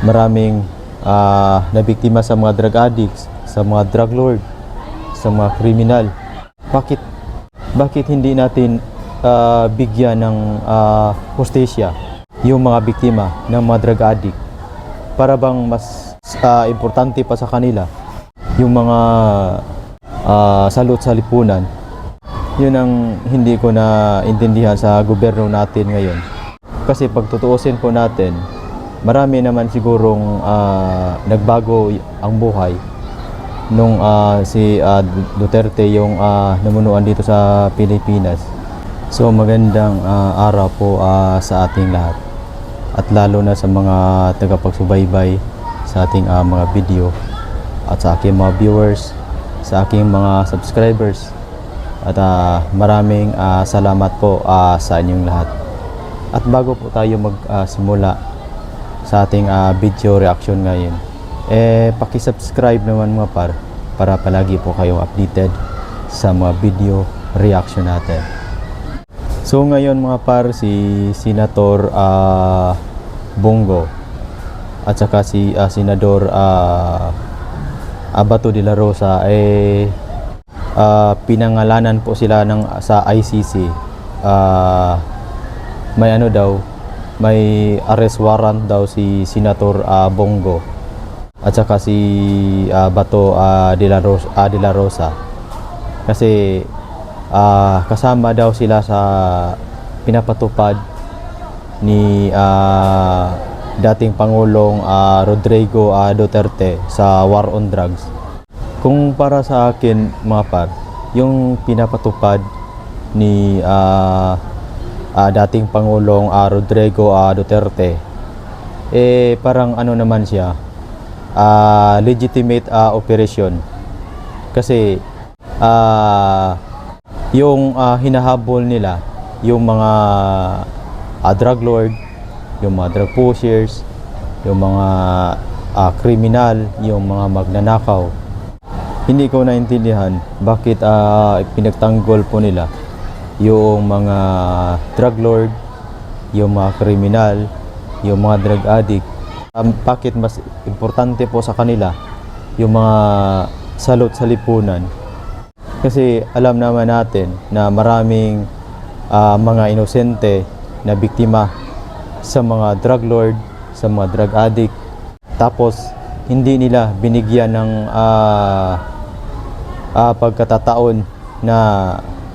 Maraming nabiktima sa mga drug addicts, sa mga drug lord, sa mga kriminal. Bakit hindi natin bigyan ng hustisya yung mga biktima ng mga drug addict, para bang mas importante pa sa kanila yung mga salot sa lipunan? Yun ang hindi ko na intindihan sa gobyerno natin ngayon. Kasi pag tutuusin po natin, marami naman sigurong nagbago ang buhay nung si Duterte yung namunuan dito sa Pilipinas. So magandang araw po sa ating lahat, at lalo na sa mga tagapagsubaybay sa ating mga video, at sa aking mga viewers, sa aking mga subscribers, at maraming salamat po sa inyong lahat. At bago po tayo magsimula sa ating video reaction ngayon, paki-subscribe naman mga par, para palagi po kayong updated sa mga video reaction natin. So ngayon mga par, si Senator Bongo at saka si Senador Bato de la Rosa pinangalanan po sila sa ICC. May may arrest warrant daw si Senator Bongo at saka si Bato de la Rosa, kasi kasama daw sila sa pinapatupad ni dating Pangulong Rodrigo Duterte sa war on drugs. Kung para sa akin mga par, yung pinapatupad ni dating Pangulong Rodrigo Duterte, parang ano naman siya, legitimate operation. Kasi yung hinahabol nila yung mga drug lord, yung mga drug pushers, yung mga kriminal, yung mga magnanakaw. Hindi ko naintindihan bakit pinagtanggol po nila yung mga drug lord, yung mga kriminal, yung mga drug addict. Bakit mas importante po sa kanila yung mga salot sa lipunan? Kasi alam naman natin na maraming mga inosente na biktima sa mga drug lord, sa mga drug addict, tapos hindi nila binigyan ng pagkatataon na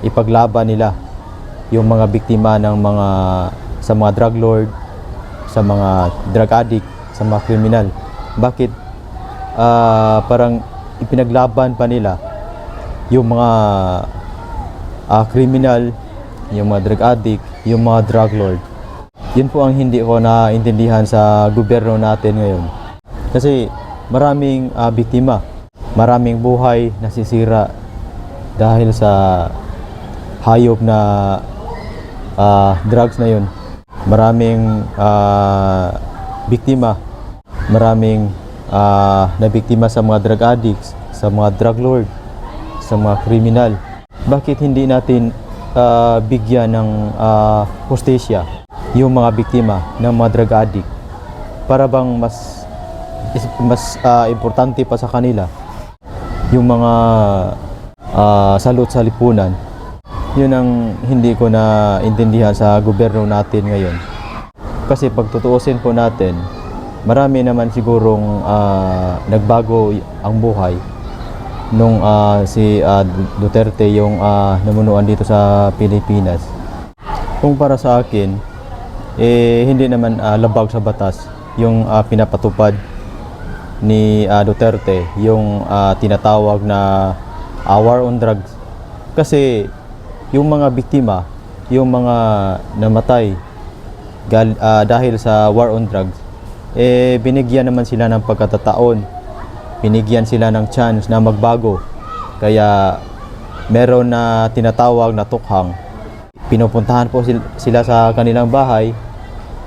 ipaglaban nila yung mga biktima ng sa mga drug lord, sa mga drug addict, sa mga kriminal. Bakit parang ipinaglaban pa nila yung mga kriminal, yung mga drug addict, yung mga drug lord? Yun po ang hindi ko naintindihan sa gobyerno natin ngayon. Kasi maraming biktima, maraming buhay nasisira dahil sa hayop na drugs na yun. Maraming biktima, maraming nabiktima sa mga drug addicts, sa mga drug lord, sa mga kriminal. Bakit hindi natin bigyan ng hustisya yung mga biktima ng mga drug addict, para bang mas importante pa sa kanila yung mga salot sa lipunan? Yun ang hindi ko na intindihan sa gobyerno natin ngayon. Kasi pag tutuusin po natin, marami naman sigurong nagbago ang buhay nung si Duterte yung namunuan dito sa Pilipinas. Kung para sa akin, hindi naman labag sa batas yung pinapatupad ni Duterte, yung tinatawag na war on drugs. Kasi yung mga biktima, yung mga namatay dahil sa war on drugs, binigyan naman sila ng pagkatataon, binigyan sila ng chance na magbago. Kaya meron na tinatawag na tukhang. Pinupuntahan po sila sa kanilang bahay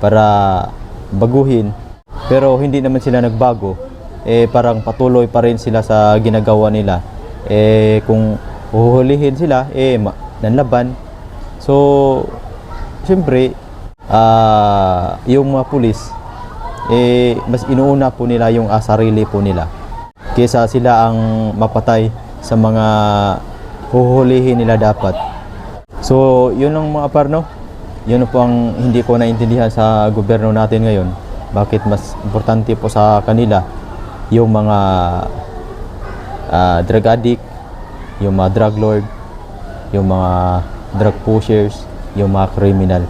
para baguhin, pero hindi naman sila nagbago. Parang patuloy pa rin sila sa ginagawa nila. Kung uhulihin sila, nanlaban. So siyempre yung mga pulis, mas inuuna po nila yung sarili po nila kaysa sila ang mapatay sa mga huhulihin nila dapat. So, yun ang mga parno. Yun po ang hindi ko naintindihan sa gobyerno natin ngayon. Bakit mas importante po sa kanila yung mga drug addict, yung mga drug lord, yung mga drug pushers, yung mga criminal.